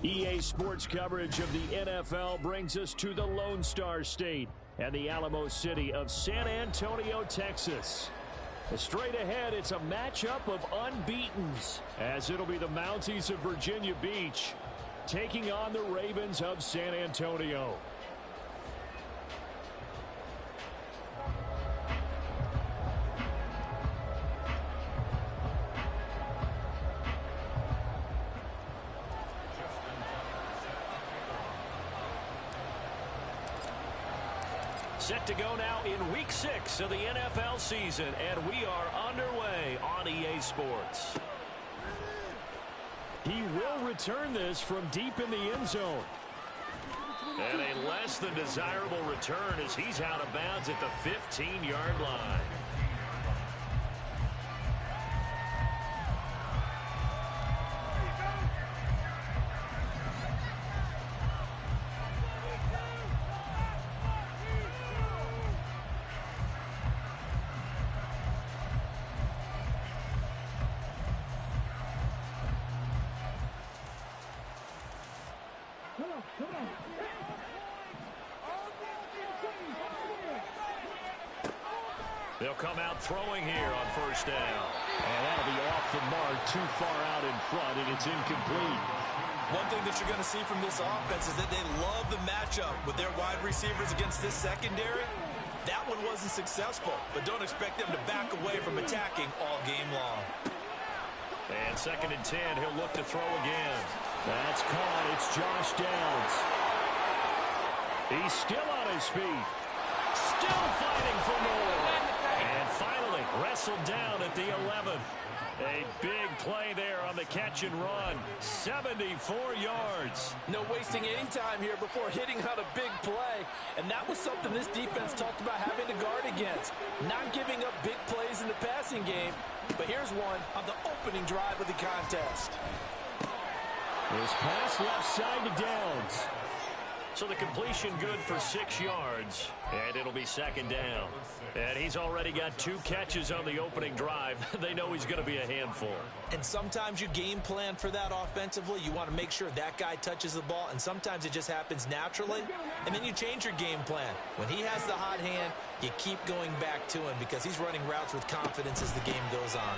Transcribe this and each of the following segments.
EA Sports coverage of the NFL brings us to the Lone Star State and the Alamo City of San Antonio, Texas. Straight ahead, it's a matchup of unbeatens, as it'll be the Mounties of Virginia Beach taking on the Ravens of San Antonio. Set to go now in Week 6 of the NFL season, and we are underway on EA Sports. He will return this from deep in the end zone. And a less than desirable return as he's out of bounds at the 15-yard line. They'll come out throwing here on first down. And that'll be off the mark, too far out in front, and it's incomplete. One thing that you're going to see from this offense is that they love the matchup with their wide receivers against this secondary. That one wasn't successful, but don't expect them to back away from attacking all game long. And 2nd and 10, he'll look to throw again. That's caught. It's Josh Downs. He's still on his feet. Still fighting for more. And finally wrestled down at the 11. A big play there on the catch and run. 74 yards. No wasting any time here before hitting on a big play. And that was something this defense talked about having to guard against. Not giving up big plays in the passing game. But here's one on the opening drive of the contest. This pass left side to Downs. So the completion good for 6 yards, and it'll be 2nd down. And he's already got 2 catches on the opening drive. They know he's going to be a handful. And sometimes you game plan for that offensively. You want to make sure that guy touches the ball, and sometimes it just happens naturally. And then you change your game plan. When he has the hot hand, you keep going back to him because he's running routes with confidence as the game goes on.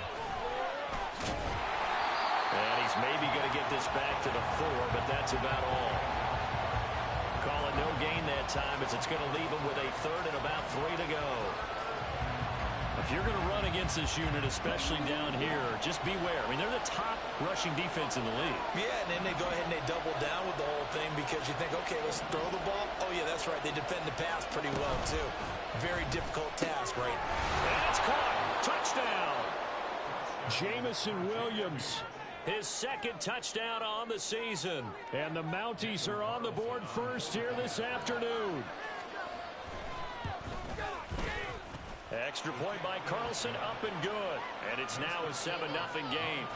And he's maybe going to get this back to the 4, but that's about all. Call it no gain that time as it's going to leave him with a 3rd and about 3 to go. If you're going to run against this unit, especially down here, just beware. I mean, they're the top rushing defense in the league. Yeah, and then they go ahead and they double down with the whole thing because you think, okay, let's throw the ball. Oh, yeah, that's right. They defend the pass pretty well, too. Very difficult task, right? And it's caught. Touchdown. Jamison Williams. His 2nd touchdown on the season. And the Mounties are on the board first here this afternoon. Extra point by Carlson, up and good. And it's now a 7-0 game.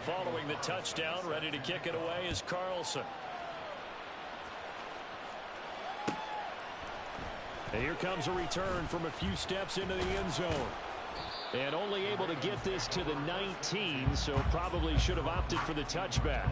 Following the touchdown, ready to kick it away is Carlson. And here comes a return from a few steps into the end zone. And only able to get this to the 19, so probably should have opted for the touchback.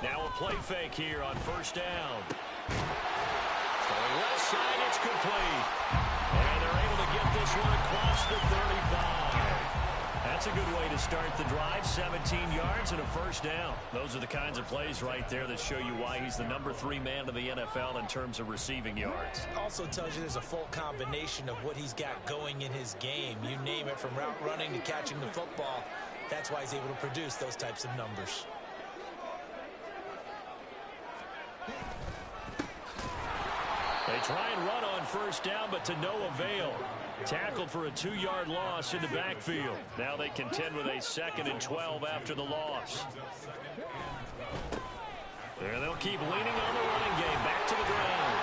Now a play fake here on first down. Throwing left side, it's complete. And they're able to get this one across the 35. That's a good way to start the drive. 17 yards and a first down. Those are the kinds of plays right there that show you why he's the number 3 man of the NFL in terms of receiving yards. Also tells you there's a full combination of what he's got going in his game. You name it, from route running to catching the football. That's why he's able to produce those types of numbers. They try and run on first down, but to no avail. Tackled for a 2-yard loss in the backfield. Now they contend with a 2nd and 12 after the loss. And they'll keep leaning on the running game. Back to the ground.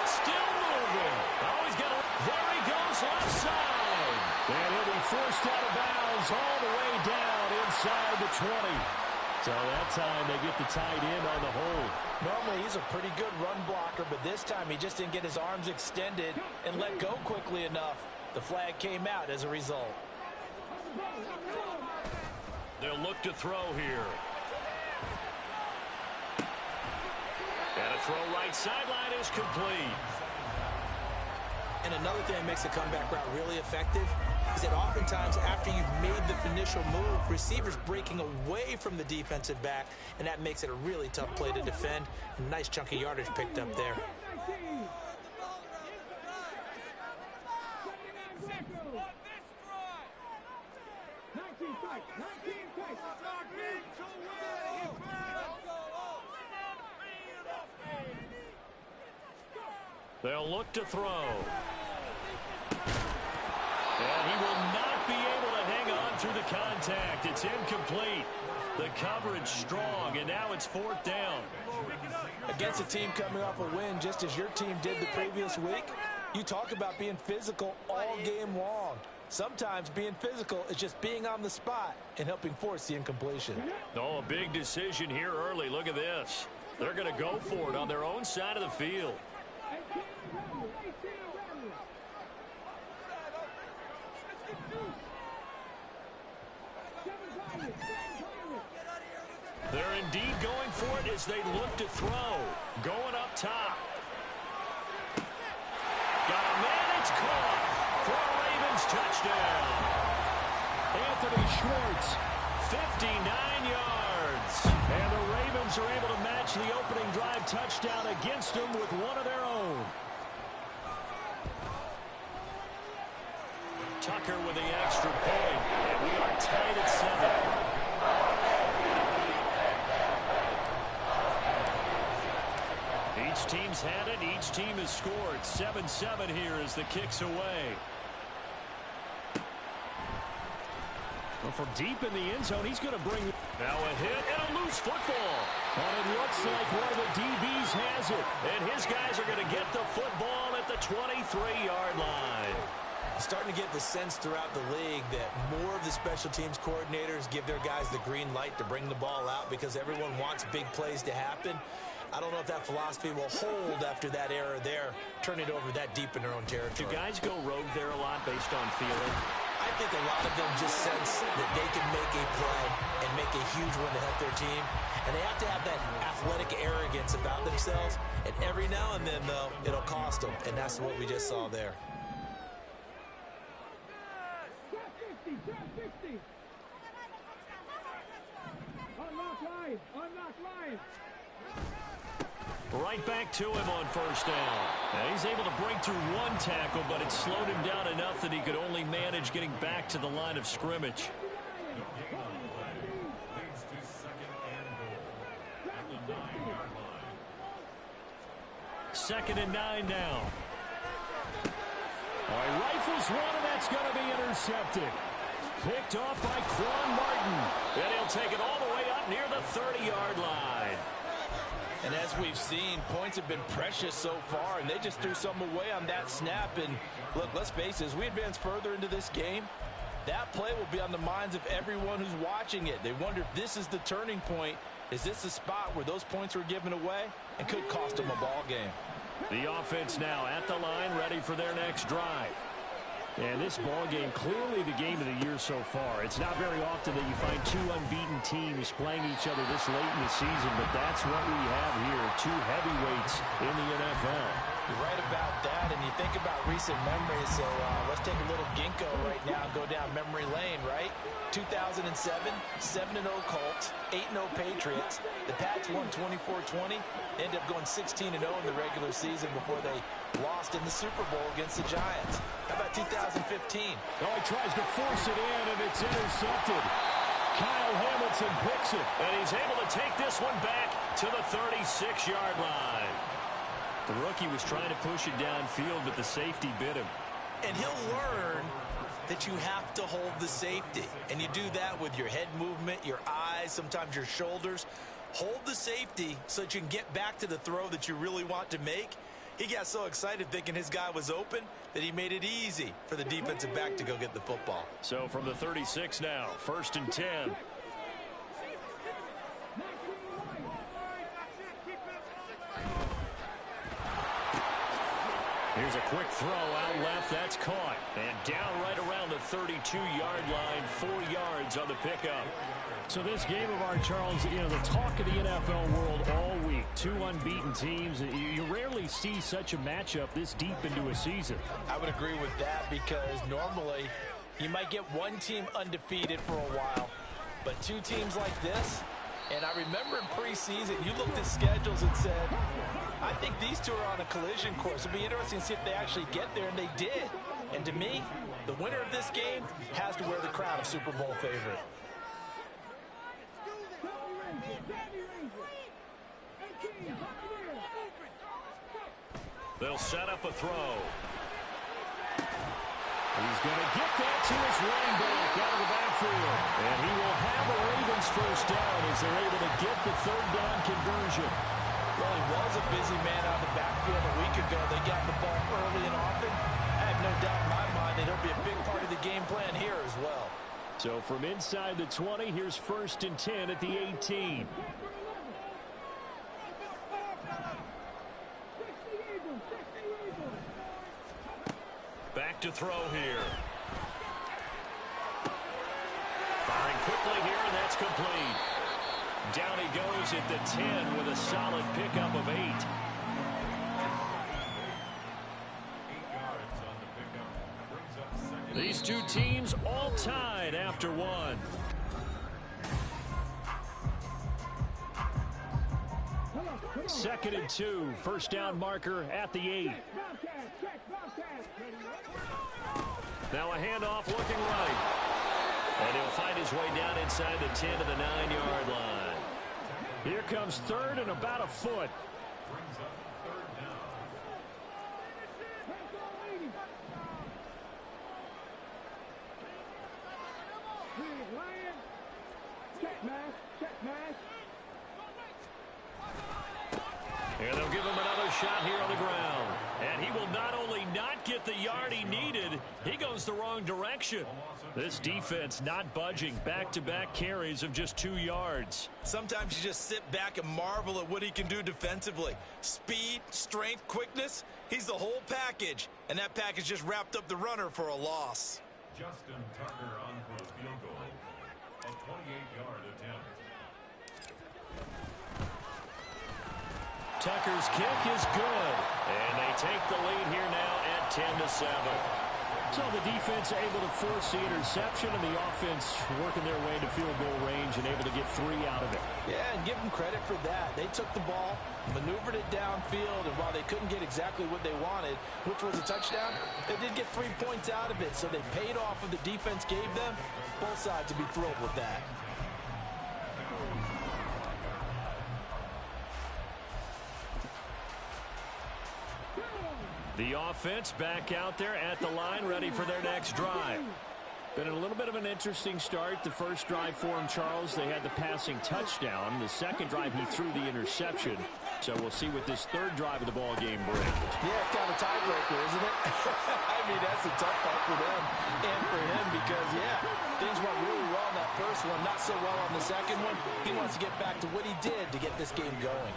Still moving. Oh, he's got a... There he goes, left side. And he'll be forced out of bounds all the way down inside the 20. So that time they get the tight end on the hold. Normally he's a pretty good run blocker, but this time he just didn't get his arms extended and let go quickly enough. The flag came out as a result. They'll look to throw here. And a throw right sideline is complete. And another thing that makes the comeback route really effective is that oftentimes after you've made the initial move, receivers breaking away from the defensive back, and that makes it a really tough play to defend. A nice chunk of yardage picked up there. They'll look to throw. And he will not be able to hang on through the contact. It's incomplete. The coverage strong, and now it's 4th down. Against a team coming off a win, just as your team did the previous week, you talk about being physical all game long. Sometimes being physical is just being on the spot and helping force the incompletion. Oh, a big decision here early. Look at this. They're going to go for it on their own side of the field. They're indeed going for it as they look to throw. Going up top. Got a man, it's caught. For a Ravens touchdown. Anthony Schwartz, 59 yards. And the Ravens are able to match the opening drive touchdown against them with one of their own. Tucker with the extra point. And we are tied at 7. Each team's had it. Each team has scored. 7-7 here as the kick's away. Well, from deep in the end zone, he's going to bring... Now a hit and a loose football. And it looks like one of the DBs has it. And his guys are going to get the football at the 23-yard line. Starting to get the sense throughout the league that more of the special teams coordinators give their guys the green light to bring the ball out because everyone wants big plays to happen. I don't know if that philosophy will hold after that error there, turn it over that deep in their own territory. Do guys go rogue there a lot based on feeling? I think a lot of them just sense that they can make a play and make a huge one to help their team. And they have to have that athletic arrogance about themselves. And every now and then, though, it'll cost them. And that's what we just saw there. Right back to him on 1st down. And he's able to break through one tackle, but it slowed him down enough that he could only manage getting back to the line of scrimmage. 2nd and 9 now. All right, rifles one, and that's going to be intercepted. Picked off by Quan Martin. And he'll take it all the way up near the 30-yard line. And as we've seen, points have been precious so far, and they just threw some away on that snap. And look, let's face it, as we advance further into this game, that play will be on the minds of everyone who's watching it. They wonder if this is the turning point. Is this the spot where those points were given away and could cost them a ball game? The offense now at the line, ready for their next drive. And this ball game, clearly the game of the year so far. It's not very often that you find two unbeaten teams playing each other this late in the season, but that's what we have here, two heavyweights in the NFL. You're right about that, and you think about recent memories, so let's take a little ginkgo right now and go down memory lane, right? 2007, 7-0 Colts, 8-0 Patriots. The Pats won 24-20, ended up going 16-0 in the regular season before they lost in the Super Bowl against the Giants. How about 2015? Oh, he tries to force it in, and it's intercepted. Kyle Hamilton picks it, and he's able to take this one back to the 36-yard line. The rookie was trying to push it downfield, but the safety bit him. And he'll learn that you have to hold the safety. And you do that with your head movement, your eyes, sometimes your shoulders. Hold the safety so that you can get back to the throw that you really want to make. He got so excited thinking his guy was open that he made it easy for the defensive back to go get the football. So from the 36 now, 1st and 10. Here's a quick throw out left. That's caught. And down right around the 32-yard line. 4 yards on the pickup. So this game of ours, Charles, you know, the talk of the NFL world all week. 2 unbeaten teams. You rarely see such a matchup this deep into a season. I would agree with that because normally you might get one team undefeated for a while. But 2 teams like this, and I remember in preseason, you looked at schedules and said, I think these 2 are on a collision course. It'll be interesting to see if they actually get there, and they did. And to me, the winner of this game has to wear the crown of Super Bowl favorite. They'll set up a throw. He's going to get that to his running back out of the backfield. And he will have a Ravens first down as they're able to get the 3rd down conversion. Well, he was a busy man out of the backfield a week ago. They got the ball early and often. I have no doubt in my mind that he'll be a big part of the game plan here as well. So from inside the 20, here's 1st and 10 at the 18. Back to throw here. Firing quickly here, and that's complete. Down he goes at the 10 with a solid pickup of 8. 8 yards on the pickup. Brings up 2nd. These 2 teams all tied after 1. Second and 2, 1st down marker at the 8. Now a handoff looking right. And he'll find his way down inside the 10 to the 9-yard line. Here comes 3rd and about a foot. Brings up 3rd down. And they'll give him another shot here on the ground. And he will not only not get the yard he needed, he goes the wrong direction. This defense not budging. Back-to-back carries of just 2 yards. Sometimes you just sit back and marvel at what he can do defensively. Speed, strength, quickness, he's the whole package. And that package just wrapped up the runner for a loss. Justin Tucker on for the field goal. A 28-yard attempt. Tucker's kick is good. And they take the lead here now at 10-7. So the defense able to force the interception, and the offense working their way into field goal range and able to get 3 out of it. Yeah, and give them credit for that. They took the ball, maneuvered it downfield, and while they couldn't get exactly what they wanted, which was a touchdown, they did get 3 points out of it, so they paid off what the defense gave them. Both sides would be thrilled with that. The offense back out there at the line, ready for their next drive. Been a little bit of an interesting start. The first drive for him, Charles, they had the passing touchdown. The second drive, he threw the interception. So we'll see what this 3rd drive of the ball game brings. Yeah, kind of a tiebreaker, isn't it? I mean, that's a tough part for them and for him because, yeah, things went really well in that first one, not so well on the second one. He wants to get back to what he did to get this game going.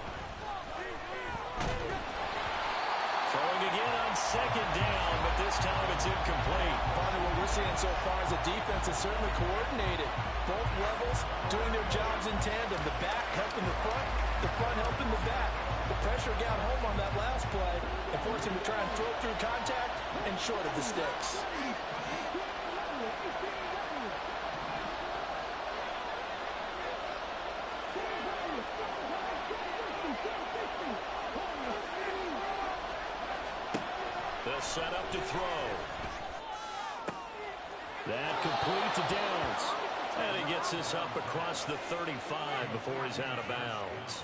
Throwing again on 2nd down, but this time it's incomplete. Partner, what we're seeing so far is the defense is certainly coordinated. Both levels doing their jobs in tandem. The back helping the front helping the back. The pressure got home on that last play and forced him to try and throw through contact and short of the sticks. They'll set up to throw. That complete to Downs. And he gets this up across the 35 before he's out of bounds.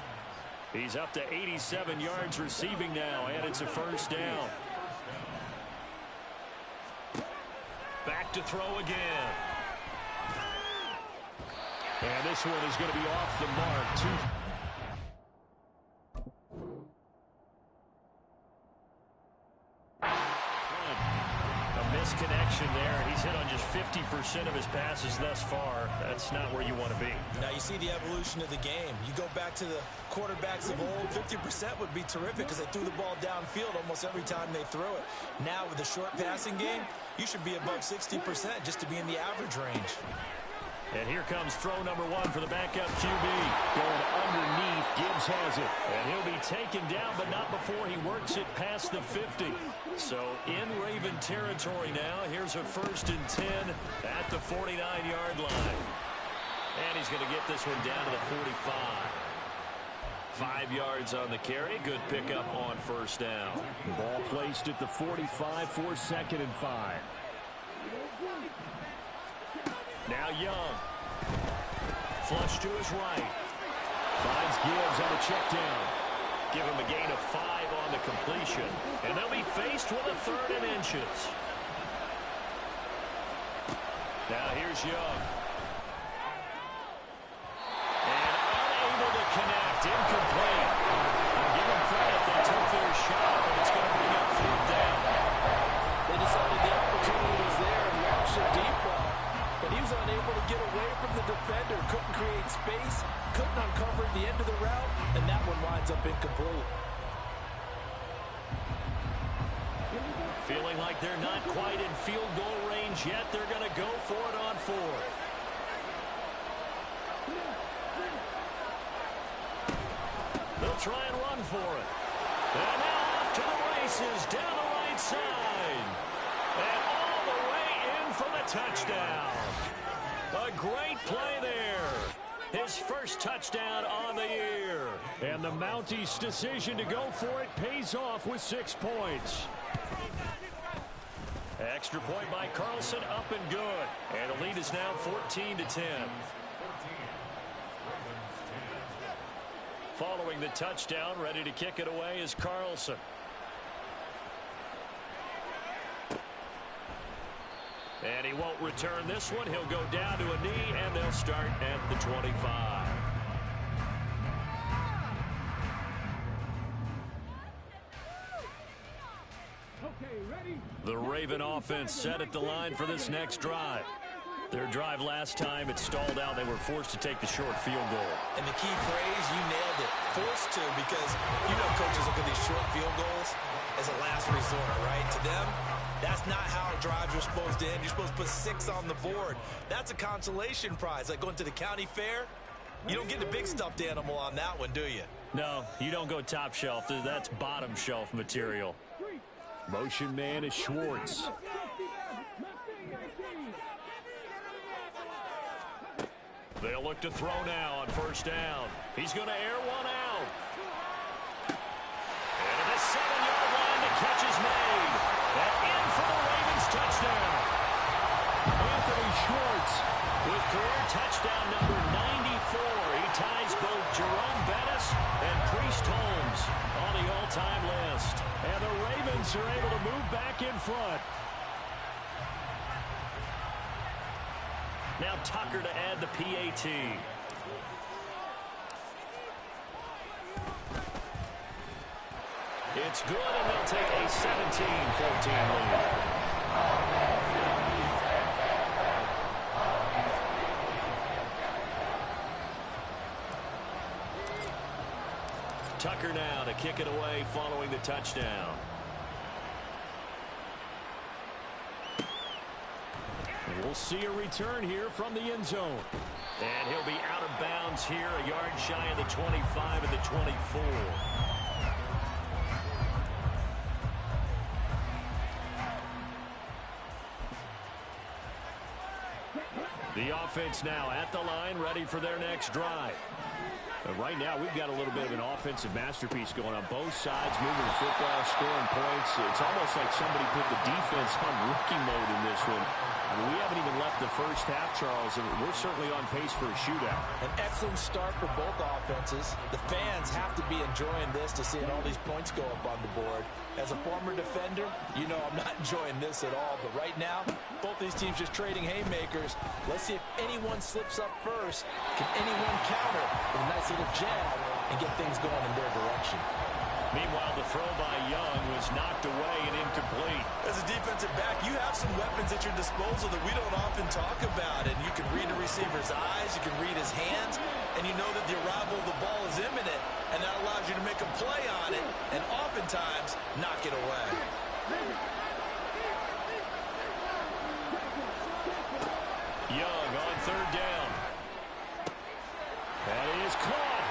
He's up to 87 yards receiving now, and it's a 1st down. to throw again. And this one is going to be off the mark. A misconnection there. He's hit on just 50% of his passes thus far. That's not where you want to be. Now you see the evolution of the game. You go back to the quarterbacks of old, 50% would be terrific because they threw the ball downfield almost every time they threw it. Now with the short passing game, you should be above 60% just to be in the average range. And here comes throw number one for the backup QB. Going underneath, Gibbs has it. And he'll be taken down, but not before he works it past the 50. So in Raven territory now. Here's a 1st and 10 at the 49-yard line. And he's going to get this one down to the 45. 5 yards on the carry. Good pickup on 1st down. Ball placed at the 45 for 2nd and 5. Now Young. Flush to his right. Finds Gibbs on the check down. Give him a gain of 5 on the completion. And they'll be faced with a 3rd and inches. Now here's Young. And unable to connect. Incomplete. I'll give them credit. They took their shot, but it's going to bring up 4th down. They decided the opportunity was there and launched a deep ball. But he was unable to get away from the defender. Couldn't create space. Couldn't uncover the end of the route. And that one winds up incomplete. Feeling like they're not quite in field goal range yet. They're going to go for it on 4th. They'll try and run for it. And now off to the races down the right side. And all the way in for the touchdown. A great play there. His first touchdown on the year. And the Mounties' decision to go for it pays off with 6 points. Extra point by Carlson, up and good. And the lead is now 14-10. Following the touchdown, ready to kick it away is Carlson. And he won't return this one. He'll go down to a knee, and they'll start at the 25. The Raven offense set at the line for this next drive. Their drive last time, it stalled out. They were forced to take the short field goal. And the key phrase, you nailed it. Forced to, because you know coaches look at these short field goals as a last resort, right? To them, that's not how drives are supposed to end. You're supposed to put 6 on the board. That's a consolation prize. Like going to the county fair, you don't get the big stuffed animal on that one, do you? No, you don't go top shelf. That's bottom shelf material. Motion man is Schwartz. They'll look to throw now on 1st down. He's going to air one out. And at the 7-yard line, the catch is made. And in for the Ravens touchdown. Anthony Schwartz with career touchdown number 94. He ties both Jerome Bettis and Priest Holmes on the all-time list. And the Ravens are able to move back in front. Now Tucker to add the PAT. It's good, and they'll take a 17-14 lead. Tucker now to kick it away following the touchdown. We'll see a return here from the end zone. And he'll be out of bounds here, a yard shy of the 25 and the 24. The offense now at the line, ready for their next drive. Right now, we've got a little bit of an offensive masterpiece going on both sides, moving the football, scoring points. It's almost like somebody put the defense on rookie mode in this one. We haven't even left the first half, Charles, and we're certainly on pace for a shootout. An excellent start for both offenses. The fans have to be enjoying this to seeing all these points go up on the board. As a former defender, you know I'm not enjoying this at all. But right now, both these teams just trading haymakers. Let's see if anyone slips up first. Can anyone counter with a nice little jab and get things going in their direction? Meanwhile, the throw by Young was knocked away and incomplete. As a defensive back, you have some weapons at your disposal that we don't often talk about. And you can read the receiver's eyes, you can read his hands, and you know that the arrival of the ball is imminent, and that allows you to make a play on it and oftentimes knock it away. Young on third down. That is caught.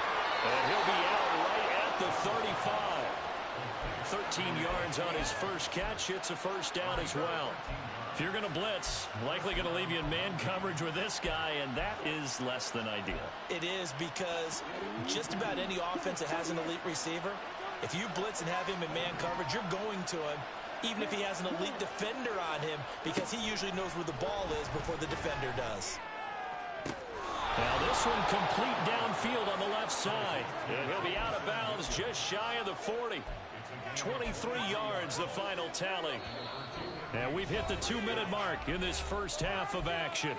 And he'll be out right at the 35. 13 yards on his first catch. It's a first down as well. If you're going to blitz, likely going to leave you in man coverage with this guy, and that is less than ideal. It is, because just about any offense that has an elite receiver, if you blitz and have him in man coverage, you're going to him, even if he has an elite defender on him, because he usually knows where the ball is before the defender does. Now this one complete downfield on the left side. And he'll be out of bounds just shy of the 40. 23 yards the final tally. And we've hit the 2-minute mark in this first half of action.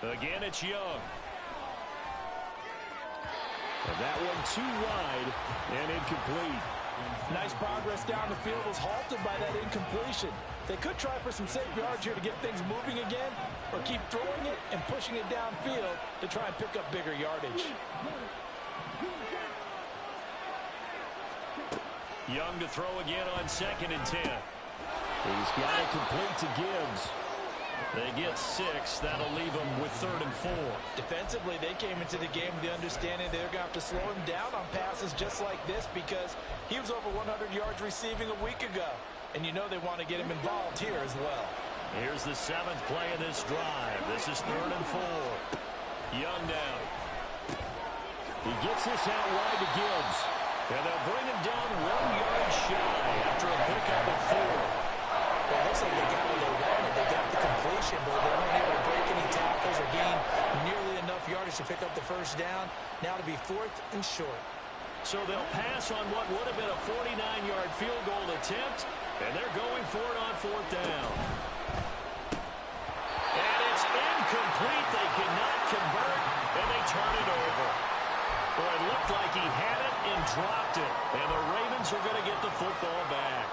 Again, it's Young. And that one too wide and incomplete. Nice progress down the field was halted by that incompletion. They could try for some safe yards here to get things moving again, or keep throwing it and pushing it downfield to try and pick up bigger yardage. Young to throw again on 2nd and 10. He's got it complete to Gibbs. They get 6. That'll leave them with 3rd and 4. Defensively, they came into the game with the understanding they're going to have to slow him down on passes just like this, because he was over 100 yards receiving a week ago. And you know they want to get him involved here as well. Here's the 7th play of this drive. This is 3rd and 4. Young down. He gets this out wide to Gibbs. And they'll bring him down 1 yard shy after a pickup of 4. Well, it looks like they got what they wanted. They got the completion, but they weren't able to break any tackles or gain nearly enough yardage to pick up the first down. Now to be 4th and short. So they'll pass on what would have been a 49-yard field goal attempt, and they're going for it on 4th down. And it's incomplete. They cannot convert, and they turn it over. Well, it looked like he had it and dropped it, and the Ravens are going to get the football back.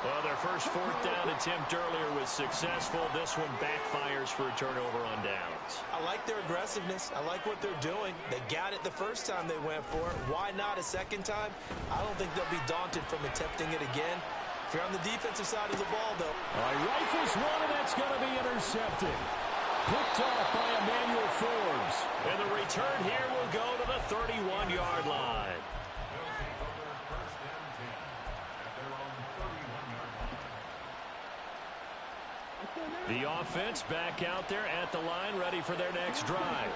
Well, their first 4th down attempt earlier was successful. This one backfires for a turnover on downs. I like their aggressiveness. I like what they're doing. They got it the first time they went for it. Why not a second time? I don't think they'll be daunted from attempting it again. If you're on the defensive side of the ball, though. All right, rifles one, and that's going to be intercepted. Picked off by Emmanuel Forbes. And the return here will go to the 31-yard line. The offense back out there at the line, ready for their next drive.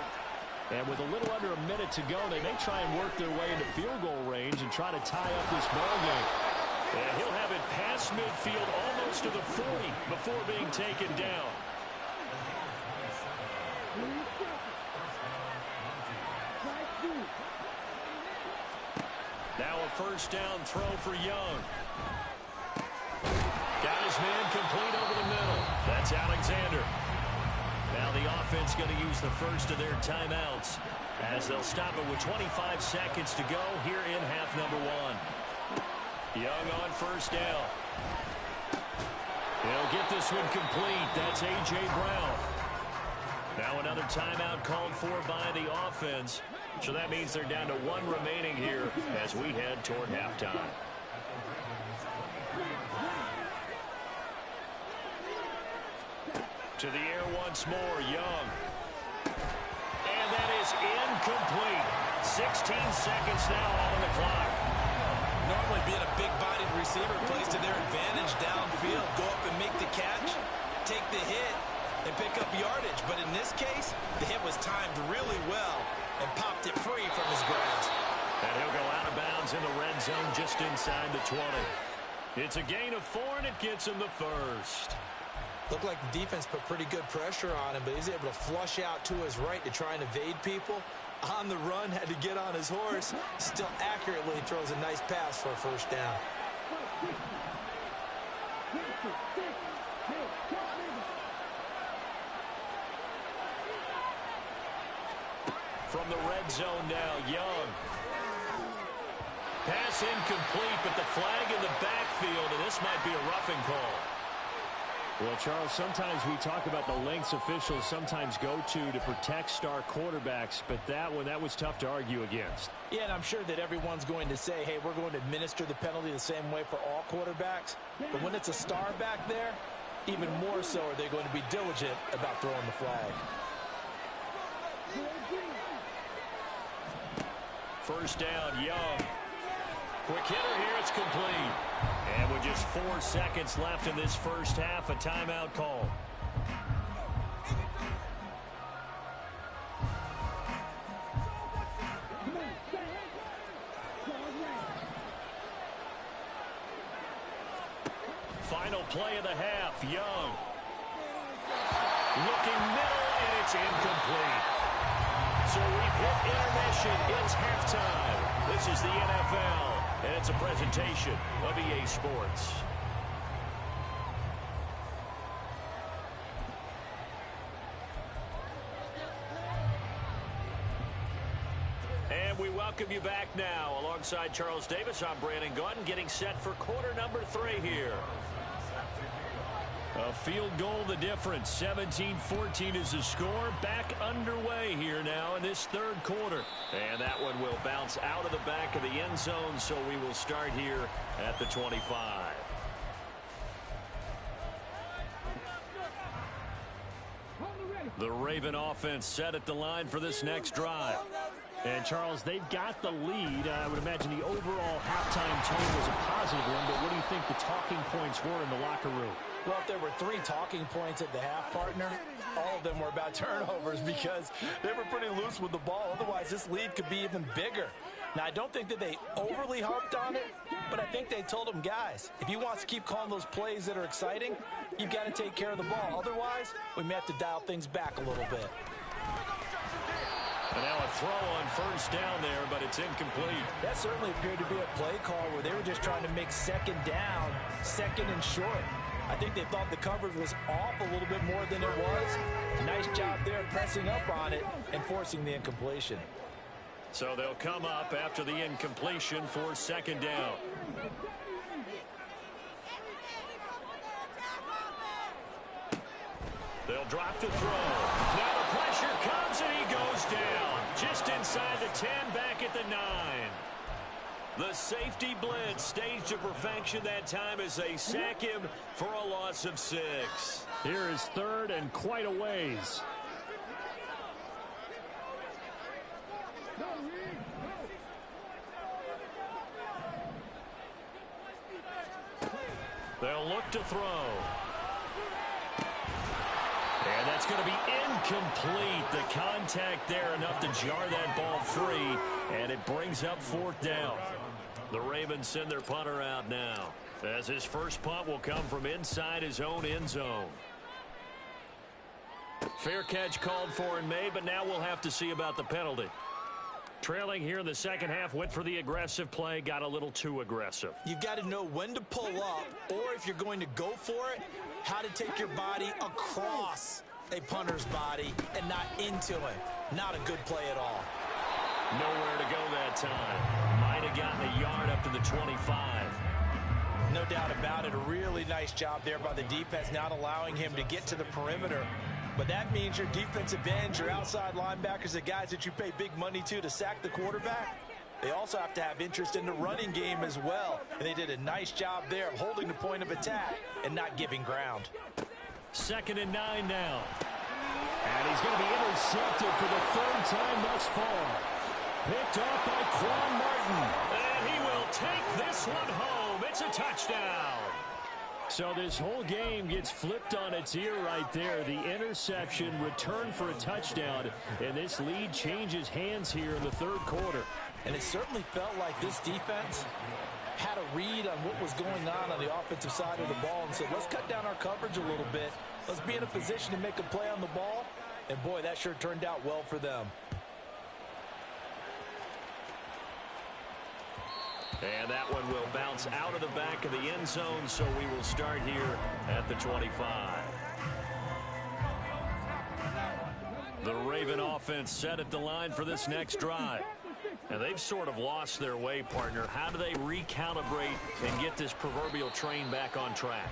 And with a little under a minute to go, they may try and work their way into field goal range and try to tie up this ball game. And he'll have it past midfield almost to the 40 before being taken down. Now a first down throw for Young. Got his man complete over the middle. That's Alexander. Now the offense going to use the first of their timeouts as they'll stop it with 25 seconds to go here in half number 1. Young on first down. He'll get this one complete. That's A.J. Brown. Now another timeout called for by the offense. So that means they're down to 1 remaining here as we head toward halftime. To the air once more, Young. And that is incomplete. 16 seconds now on the clock. Normally being a big-bodied receiver plays to their advantage downfield. Go up and make the catch, take the hit, and pick up yardage. But in this case, the hit was timed really well and popped it free from his grasp. And he'll go out of bounds He's in the red zone just inside the 20. It's a gain of 4, and it gets him the first. Looked like the defense put pretty good pressure on him, but he's able to flush out to his right to try and evade people. On the run, had to get on his horse. Still accurately throws a nice pass for a first down. From the red zone now, Young. Pass incomplete, but the flag in the backfield, and this might be a roughing call. Well, Charles, sometimes we talk about the lengths officials sometimes go to protect star quarterbacks, but that was tough to argue against. Yeah, and I'm sure that everyone's going to say, hey, we're going to administer the penalty the same way for all quarterbacks. But when it's a star back there, even more so are they going to be diligent about throwing the flag. First down, Young. Quick hitter here, it's complete. And with just 4 seconds left in this first half, a timeout call. Final play of the half, Young. Looking middle, and it's incomplete. So we've hit intermission. It's halftime. This is the NFL, and it's a presentation of EA Sports. And we welcome you back now. Alongside Charles Davis, I'm Brandon Gaudin, getting set for quarter number 3 here. A field goal the difference. 17-14 is the score. Back underway here now in this third quarter. And that one will bounce out of the back of the end zone, so we will start here at the 25. The Raven offense set at the line for this next drive. And, Charles, they've got the lead. I would imagine the overall halftime tone was a positive one, but what do you think the talking points were in the locker room? Well, if there were 3 talking points at the half, partner, all of them were about turnovers because they were pretty loose with the ball. Otherwise, this lead could be even bigger. Now, I don't think that they overly harped on it, but I think they told them, guys, if you want to keep calling those plays that are exciting, you've got to take care of the ball. Otherwise, we may have to dial things back a little bit. And now a throw on first down there, but it's incomplete. That certainly appeared to be a play call where they were just trying to make second down, second and short. I think they thought the coverage was off a little bit more than it was. Nice job there pressing up on it and forcing the incompletion. So they'll come up after the incompletion for second down. They'll drop the throw. Now the pressure comes and he goes down. Just inside the 10, back at the 9. The safety blitz staged to perfection that time as they sack him for a loss of 6. Here is third and quite a ways. They'll look to throw. And that's going to be incomplete. The contact there enough to jar that ball free, and it brings up 4th down. The Ravens send their punter out now, as his first punt will come from inside his own end zone. Fair catch called for and made, but now we'll have to see about the penalty. Trailing here in the second half, went for the aggressive play, got a little too aggressive. You've got to know when to pull up, or if you're going to go for it, how to take your body across a punter's body and not into him. Not a good play at all. Nowhere to go that time. Might have gotten a yard up to the 25. No doubt about it. A really nice job there by the defense, not allowing him to get to the perimeter. But that means your defensive ends, your outside linebackers, the guys that you pay big money to sack the quarterback, they also have to have interest in the running game as well. And they did a nice job there of holding the point of attack and not giving ground. 2nd and 9 now. And he's going to be intercepted for the 3rd time thus far. Picked off by Quan Martin. And he will take this one home. It's a touchdown. So this whole game gets flipped on its ear right there. The interception, return for a touchdown, and this lead changes hands here in the third quarter. And it certainly felt like this defense had a read on what was going on the offensive side of the ball and said, let's cut down our coverage a little bit. Let's be in a position to make a play on the ball. And, boy, that sure turned out well for them. And that one will bounce out of the back of the end zone, so we will start here at the 25. The Raven offense set at the line for this next drive. And they've sort of lost their way, partner. How do they recalibrate and get this proverbial train back on track?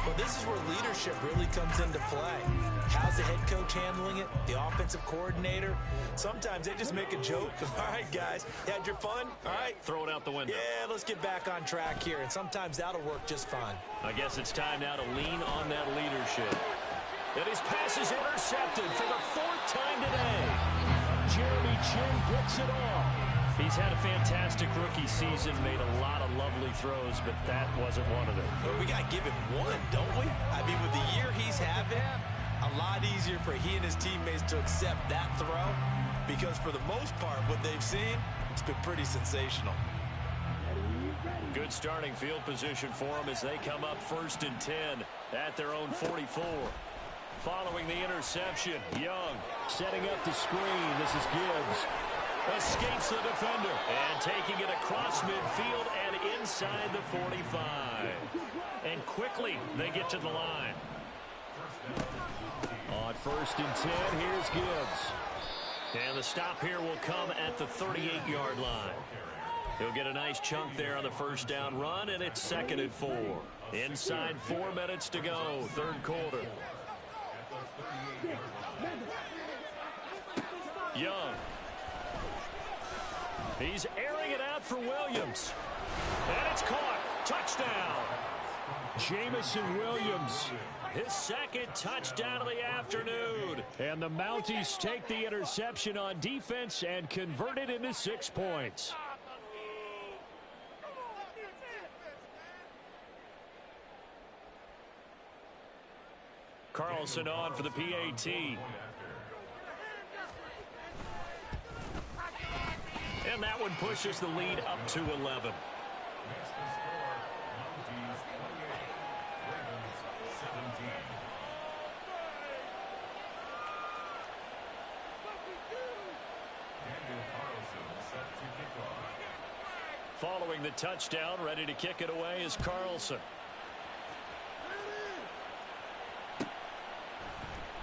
Well, this is where leadership really comes into play. How's the head coach handling it? The offensive coordinator? Sometimes they just make a joke. All right, guys, you had your fun? All right. Throw it out the window. Yeah, let's get back on track here. And sometimes that'll work just fine. I guess it's time now to lean on that leadership. And his pass is intercepted for the 4th time today. Jeremy Chin gets it off. He's had a fantastic rookie season, made a lot of lovely throws, but that wasn't one of them. Well, we got to give him one, don't we? I mean, with the year he's having, a lot easier for he and his teammates to accept that throw because for the most part, what they've seen, it's been pretty sensational. Good starting field position for them as they come up 1st and 10 at their own 44. Following the interception, Young setting up the screen. This is Gibbs. Escapes the defender and taking it across midfield and inside the 45. And quickly they get to the line. On 1st and 10, here's Gibbs. And the stop here will come at the 38-yard line. He'll get a nice chunk there on the 1st down run, and it's 2nd and 4. Inside 4 minutes to go, 3rd quarter. Young. He's airing it out for Williams. And it's caught. Touchdown. Jamison Williams. His 2nd touchdown of the afternoon. And the Mounties take the interception on defense and convert it into 6 points. Carlson on for the PAT. And that one pushes the lead up to 11. Following the touchdown, ready to kick it away is Carlson.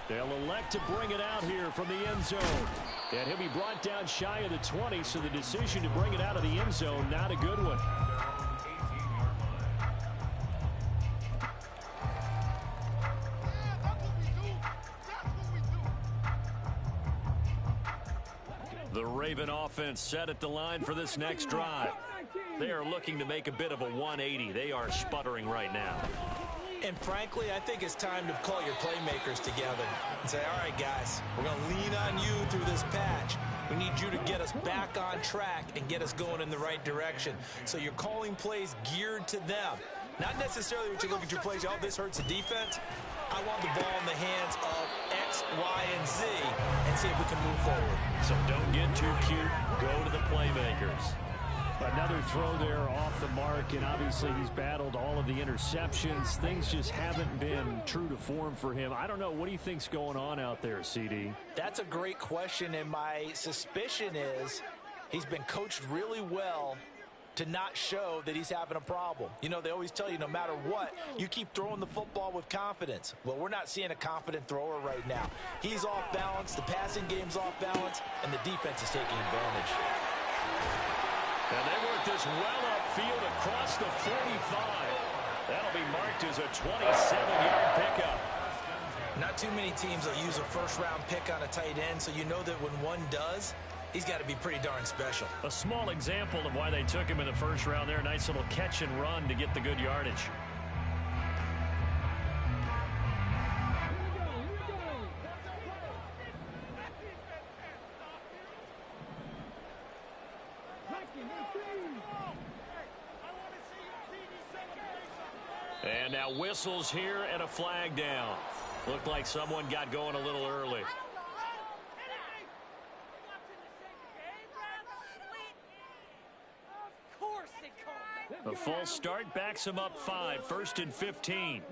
They'll elect to bring it out here from the end zone. And he'll be brought down shy of the 20, so the decision to bring it out of the end zone, not a good one. The Raven offense set at the line for this next drive. They are looking to make a bit of a 180. They are sputtering right now. And frankly, I think it's time to call your playmakers together and say, all right, guys, we're going to lean on you through this patch. We need you to get us back on track and get us going in the right direction. So you're calling plays geared to them. Not necessarily what you look at your plays, oh, this hurts the defense. I want the ball in the hands of X, Y, and Z and see if we can move forward. So don't get too cute. Go to the playmakers. Another throw there off the mark, and obviously he's battled all of the interceptions. Things just haven't been true to form for him. I don't know. What do you think's going on out there, CD? That's a great question, and my suspicion is he's been coached really well to not show that he's having a problem. You know, they always tell you no matter what, you keep throwing the football with confidence. Well, we're not seeing a confident thrower right now. He's off balance, the passing game's off balance, and the defense is taking advantage. And they work this well upfield across the 45. That'll be marked as a 27-yard pickup. Not too many teams will use a first-round pick on a tight end, so you know that when one does, he's got to be pretty darn special. A small example of why they took him in the first round there. Nice little catch and run to get the good yardage. And now whistles here and a flag down. Looked like someone got going a little early. A false start backs him up 5, 1st and 15.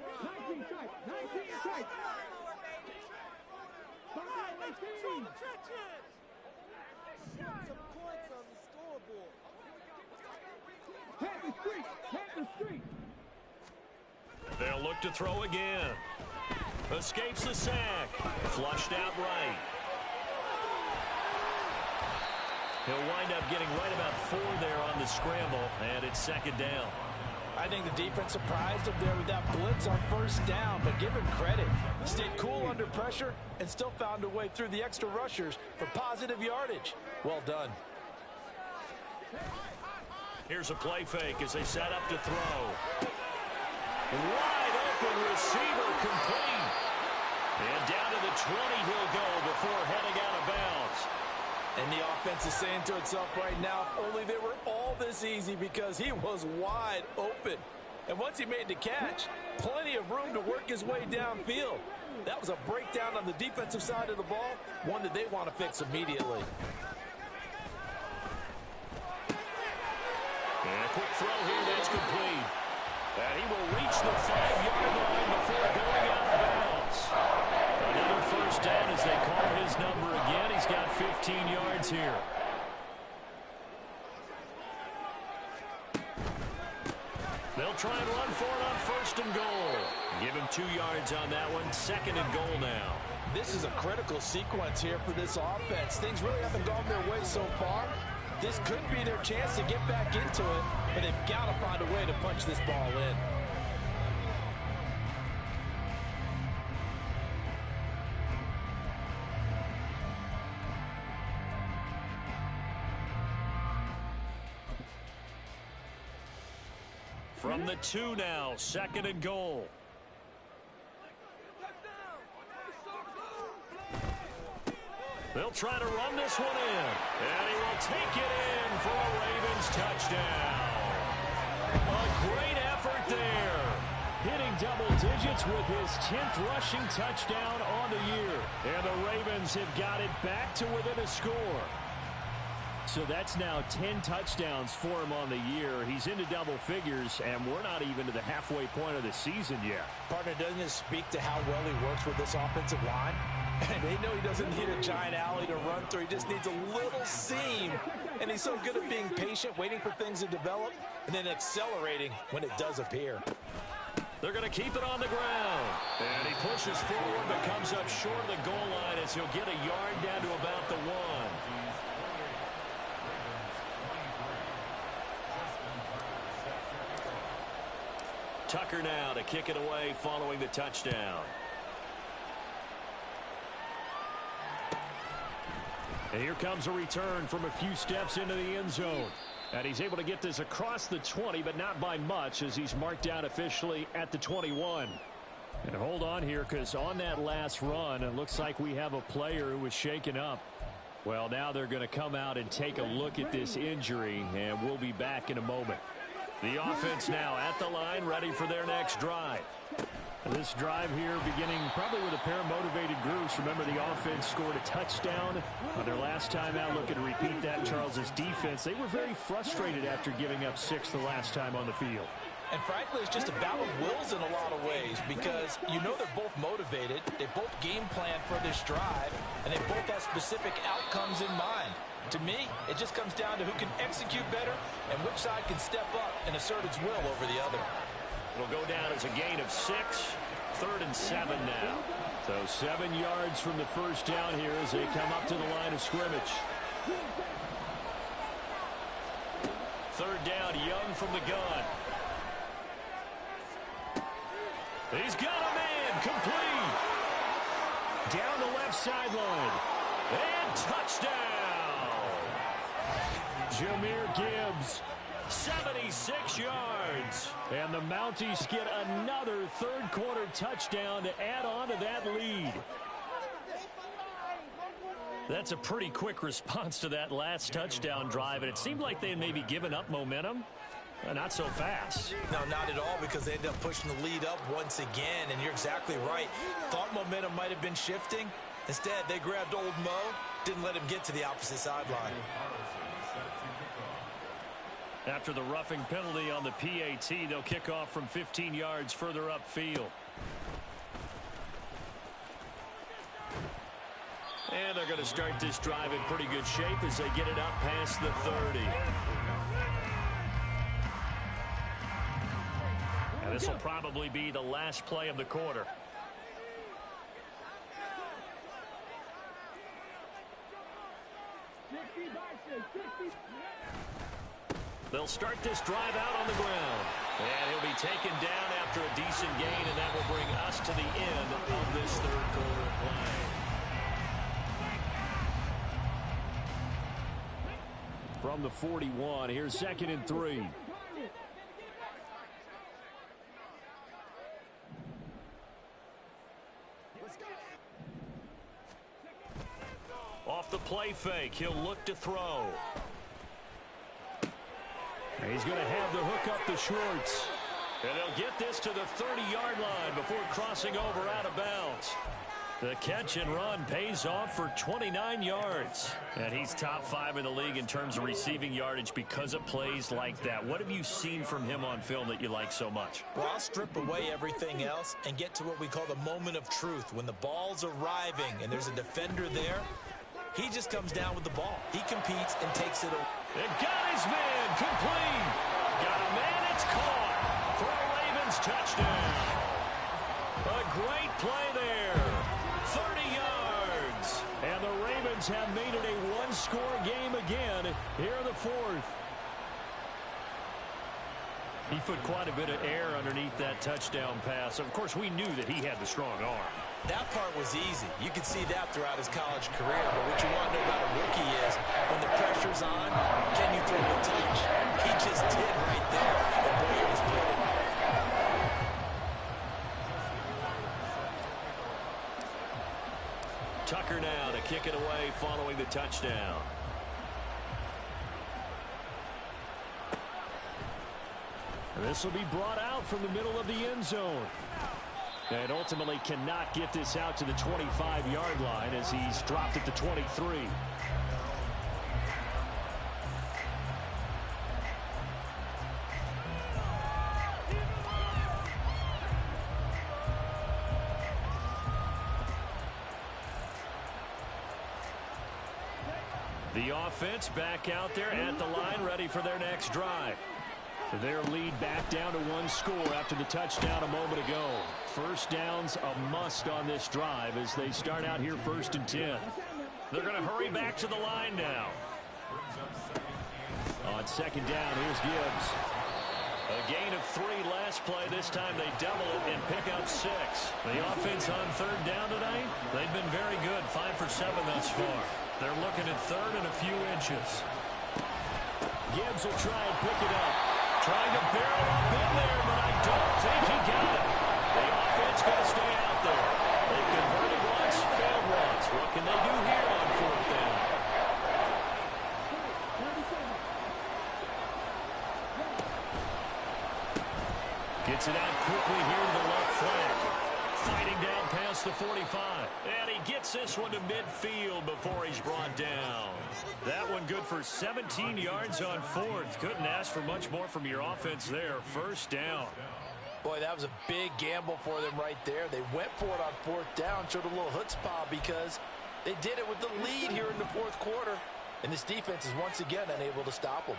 They'll look to throw again. Escapes the sack. Flushed out right. He'll wind up getting right about 4 there on the scramble, and it's 2nd down. I think the defense surprised him there with that blitz on 1st down, but give him credit. Stayed cool under pressure and still found a way through the extra rushers for positive yardage. Well done. Here's a play fake as they set up to throw. Wide open receiver complete. And down to the 20 he'll go before heading out of bounds. And the offense is saying to itself right now, if only they were all this easy, because he was wide open. And once he made the catch, plenty of room to work his way downfield. That was a breakdown on the defensive side of the ball, one that they want to fix immediately. And a quick throw here, that's complete. And he will reach the 5-yard line before going out of bounds. Another 1st down as they call his number again. He's got 15 yards here. They'll try and run for it on 1st and goal. Give him 2 yards on that one. 2nd and goal now. This is a critical sequence here for this offense. Things really haven't gone their way so far. This could be their chance to get back into it, but they've got to find a way to punch this ball in. From the 2 now, 2nd and goal. They'll try to run this one in. And he will take it in for a Ravens touchdown. A great effort there. Hitting double digits with his 10th rushing touchdown on the year. And the Ravens have got it back to within a score. So that's now 10 touchdowns for him on the year. He's into double figures, and we're not even to the halfway point of the season yet. Partner, doesn't it speak to how well he works with this offensive line? And they know he doesn't need a giant alley to run through. He just needs a little seam. And he's so good at being patient, waiting for things to develop, and then accelerating when it does appear. They're going to keep it on the ground. And he pushes forward but comes up short of the goal line as he'll get a yard down to about the 1. Tucker now to kick it away following the touchdown. And here comes a return from a few steps into the end zone. And he's able to get this across the 20, but not by much, as he's marked down officially at the 21. And hold on here, because on that last run, it looks like we have a player who was shaken up. Well, now they're going to come out and take a look at this injury, and we'll be back in a moment. The offense now at the line, ready for their next drive. This drive here beginning probably with a pair of motivated groups. Remember, the offense scored a touchdown on their last time out. Looking to repeat that. Charles's defense, they were very frustrated after giving up 6 the last time on the field. And frankly, it's just a battle of wills in a lot of ways, because you know they're both motivated. They both game plan for this drive, and they both have specific outcomes in mind. To me, it just comes down to who can execute better and which side can step up and assert its will over the other. It'll go down as a gain of 6. 3rd and 7 now. So 7 yards from the first down here as they come up to the line of scrimmage. 3rd down, Young from the gun. He's got a man, complete. Down the left sideline. And touchdown. Jahmyr Gibbs. 76 yards. And the Mounties get another third-quarter touchdown to add on to that lead. That's a pretty quick response to that last touchdown drive, and it seemed like they had maybe given up momentum. Not so fast. No, not at all, because they ended up pushing the lead up once again, and you're exactly right. Thought momentum might have been shifting. Instead, they grabbed old Mo, didn't let him get to the opposite sideline. After the roughing penalty on the PAT, they'll kick off from 15 yards further upfield. And they're going to start this drive in pretty good shape as they get it up past the 30. And this will probably be the last play of the quarter. They'll start this drive out on the ground. And he'll be taken down after a decent gain, and that will bring us to the end of this third quarter play. From the 41, here's 2nd and 3. Off the play fake, he'll look to throw. He's going to have the hook up to Schwartz. And they'll get this to the 30-yard line before crossing over out of bounds. The catch and run pays off for 29 yards. And he's top 5 in the league in terms of receiving yardage because of plays like that. What have you seen from him on film that you like so much? Well, I'll strip away everything else and get to what we call the moment of truth. When the ball's arriving and there's a defender there, he just comes down with the ball. He competes and takes it away. And got his man complete. Got a man, it's caught for a Ravens touchdown. A great play there. 30 yards. And the Ravens have made it a one-score game again here in the 4th. He put quite a bit of air underneath that touchdown pass. Of course, we knew that he had the strong arm. That part was easy. You could see that throughout his college career. But what you want to know about a rookie is when the pressure's on, can you throw a touch? He just did right there. And boy, it was pretty. Tucker now to kick it away following the touchdown. This will be brought out from the middle of the end zone. And ultimately cannot get this out to the 25-yard line as he's dropped at the 23. The offense back out there at the line, ready for their next drive. Their lead back down to 1 score after the touchdown a moment ago. First down's a must on this drive as they start out here 1st and 10. They're going to hurry back to the line now. On 2nd down, here's Gibbs. A gain of 3 last play. This time they double it and pick up 6. The offense on 3rd down tonight, they've been very good. 5 for 7 thus far. They're looking at 3rd and a few inches. Gibbs will try and pick it up. Trying to barrel up in there, but I don't think he got it. The offense going to stay out there. They've converted once, failed once. What can they do here on 4th down? Gets it out quickly here to the left flank. Fighting down past the 45. And he gets this one to midfield before he's brought down. That one good for 17 yards on 4th. Couldn't ask for much more from your offense there. 1st down. Boy, that was a big gamble for them right there. They went for it on 4th down, showed a little chutzpah because they did it with the lead here in the 4th quarter. And this defense is once again unable to stop them.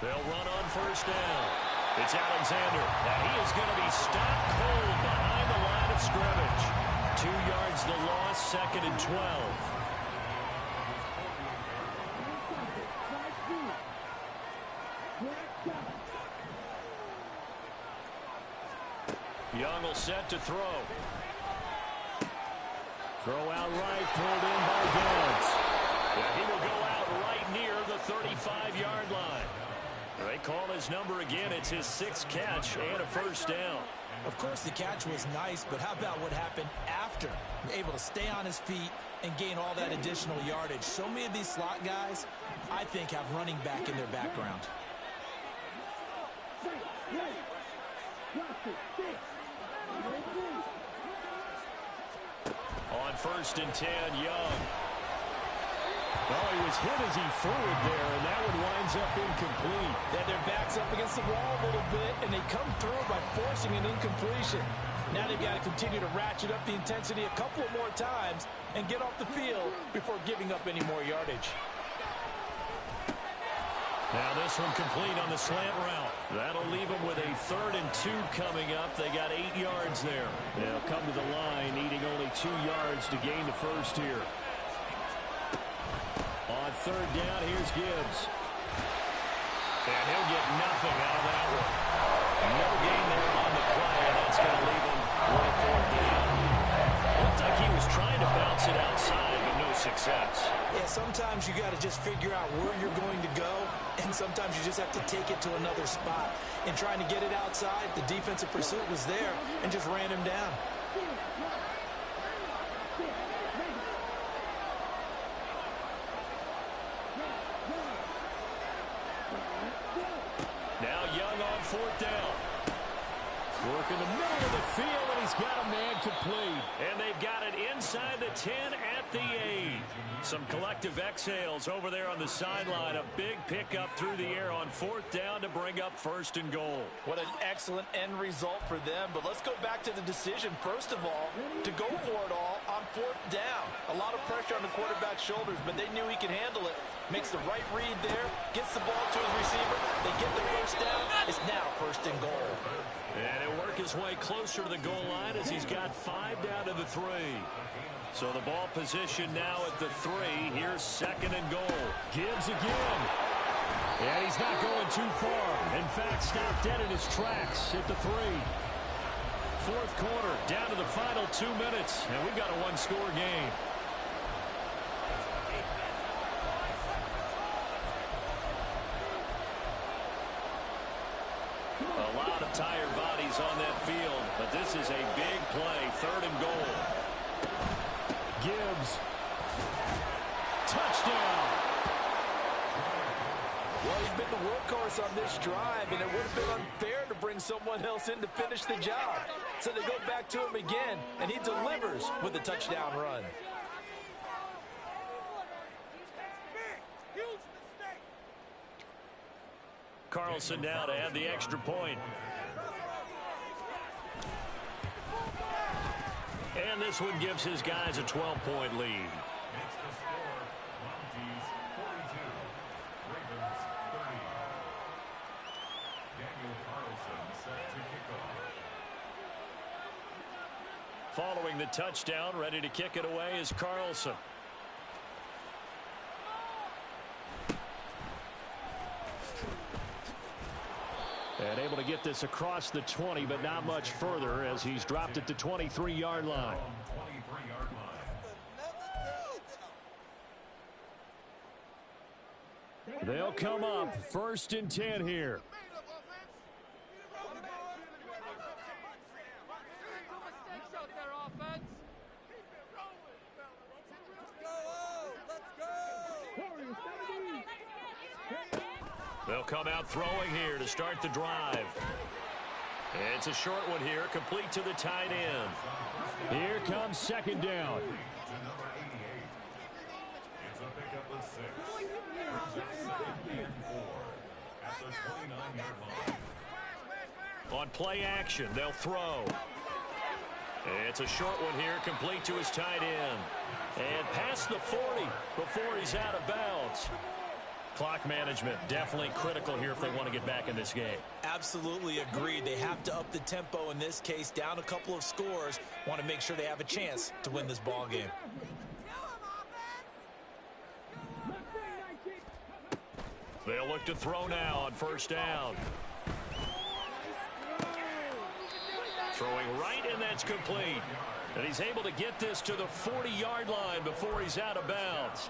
They'll run on 1st down. It's Alexander. Now he is going to be stopped cold behind the line of scrimmage. 2 yards the loss, 2nd and 12. Young will set to throw. Throw out right, pulled in by Downs. Yeah, he will go out right near the 35-yard line. They call his number again. It's his 6th catch and a 1st down. Of course, the catch was nice, but how about what happened after? Able to stay on his feet and gain all that additional yardage. So many of these slot guys, I think, have running back in their background. On 1st and 10, Young. Oh, he was hit as he threw it there, and that one winds up incomplete. Yeah, their back's up against the wall a little bit, and they come through by forcing an incompletion. Now they've got to continue to ratchet up the intensity a couple of more times and get off the field before giving up any more yardage. Now this one complete on the slant route. That'll leave them with a 3rd and 2 coming up. They got 8 yards there. They'll come to the line, needing only 2 yards to gain the first here. On 3rd down, here's Gibbs. And he'll get nothing out of that one. No gain there on the play, and that's going to leave him with a 4th down. Looked like he was trying to bounce it outside, but no success. Yeah, sometimes you got to just figure out where you're going to go, and sometimes you just have to take it to another spot. In trying to get it outside, the defensive pursuit was there and just ran him down. Now Young on 4th down. Work in the middle of the field, and he's got a man complete. And they've got it inside the 10 at the 8. Some collective exhales over there on the sideline. A big pickup through the air on 4th down to bring up 1st and goal. What an excellent end result for them. But let's go back to the decision, first of all, to go for it all on 4th down. A lot of pressure on the quarterback's shoulders, but they knew he could handle it. Makes the right read there, gets the ball to his receiver. They get the first down. It's now 1st and goal. And he'll work his way closer to the goal line as he's got 5 down to the 3. So the ball position now at the 3. Here's 2nd and goal. Gibbs again. Yeah, he's not going too far. In fact, stopped dead in his tracks at the 3. 4th quarter, down to the final 2 minutes, and we've got a 1-score game. A lot of tired bodies on that field, but this is a big play. 3rd and goal. Gibbs. Touchdown. Well, he's been the workhorse on this drive, and it would have been unfair to bring someone else in to finish the job. So they go back to him again, and he delivers with a touchdown run. Carlson now to add the extra point. And this one gives his guys a 12-point lead. Makes the score Mounties 42, Ravens 30. Daniel Carlson set to kick off. Following the touchdown, ready to kick it away is Carlson. And able to get this across the 20, but not much further as he's dropped it to 23-yard line. 23-yard line. They'll come up 1st and 10 here. They'll come out throwing here to start the drive. It's a short one here, complete to the tight end. Here comes 2nd down. To number 88. It's a pickup of 6. Brings up 2nd and 4 at the 29-yard line. On play action, they'll throw. It's a short one here, complete to his tight end. And past the 40 before he's out of bounds. Clock management definitely critical here if they want to get back in this game. Absolutely agreed. They have to up the tempo in this case, down a couple of scores. Want to make sure they have a chance to win this ball game. They'll look to throw now on 1st down. Throwing right, and that's complete. And he's able to get this to the 40-yard line before he's out of bounds.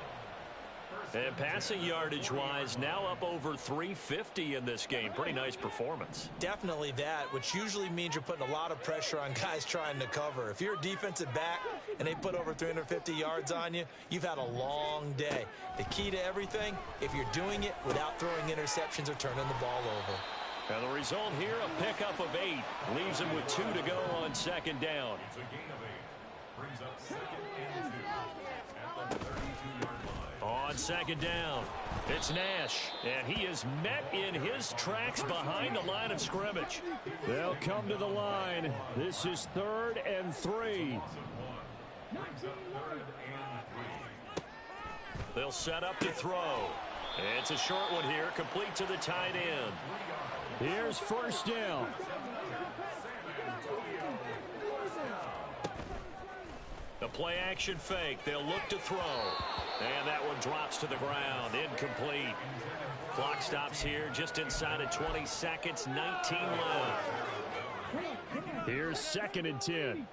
And passing yardage-wise, now up over 350 in this game. Pretty nice performance. Definitely that, which usually means you're putting a lot of pressure on guys trying to cover. If you're a defensive back and they put over 350 yards on you, you've had a long day. The key to everything, if you're doing it without throwing interceptions or turning the ball over. And the result here, a pickup of 8. Leaves him with 2 to go on 2nd down. It's a gain of 8. Brings up 2nd and 2 at the 32-yard line. On on second down. It's Nash, and he is met in his tracks behind the line of scrimmage. They'll come to the line. This is 3rd and 3. They'll set up to throw. It's a short one here, complete to the tight end. Here's 1st down. The play action fake. They'll look to throw. And that one drops to the ground. Incomplete. Clock stops here just inside of 20 seconds. 19 left. Here's 2nd and 10.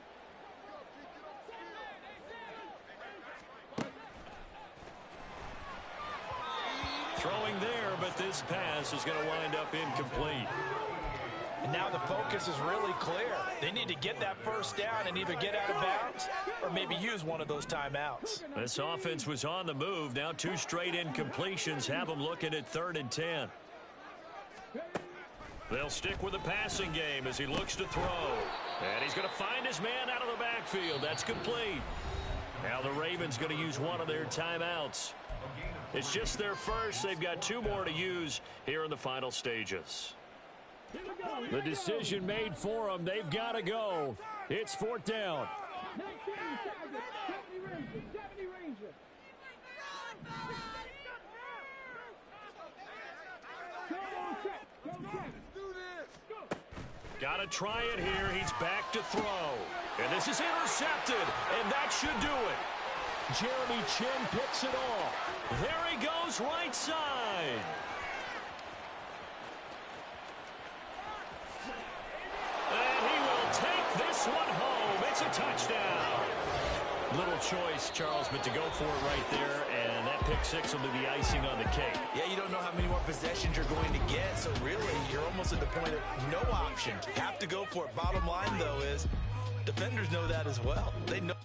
Throwing there, but this pass is going to wind up incomplete. And now the focus is really clear. They need to get that 1st down and either get out of bounds or maybe use one of those timeouts. This offense was on the move. Now 2 straight incompletions have them looking at 3rd and 10. They'll stick with the passing game as he looks to throw. And he's going to find his man out of the backfield. That's complete. Now the Ravens going to use one of their timeouts. It's just their first. They've got 2 more to use here in the final stages. The decision made for them. They've got to go. It's 4th down. Got to try it here. He's back to throw. And this is intercepted. And that should do it. Jeremy Chin picks it off. There he goes, right side. And he will take this one home. It's a touchdown. Little choice, Charles, but to go for it right there, and that pick 6 will be the icing on the cake. Yeah, you don't know how many more possessions you're going to get, so really, you're almost at the point of no option. Have to go for it. Bottom line, though, is defenders know that as well. They know.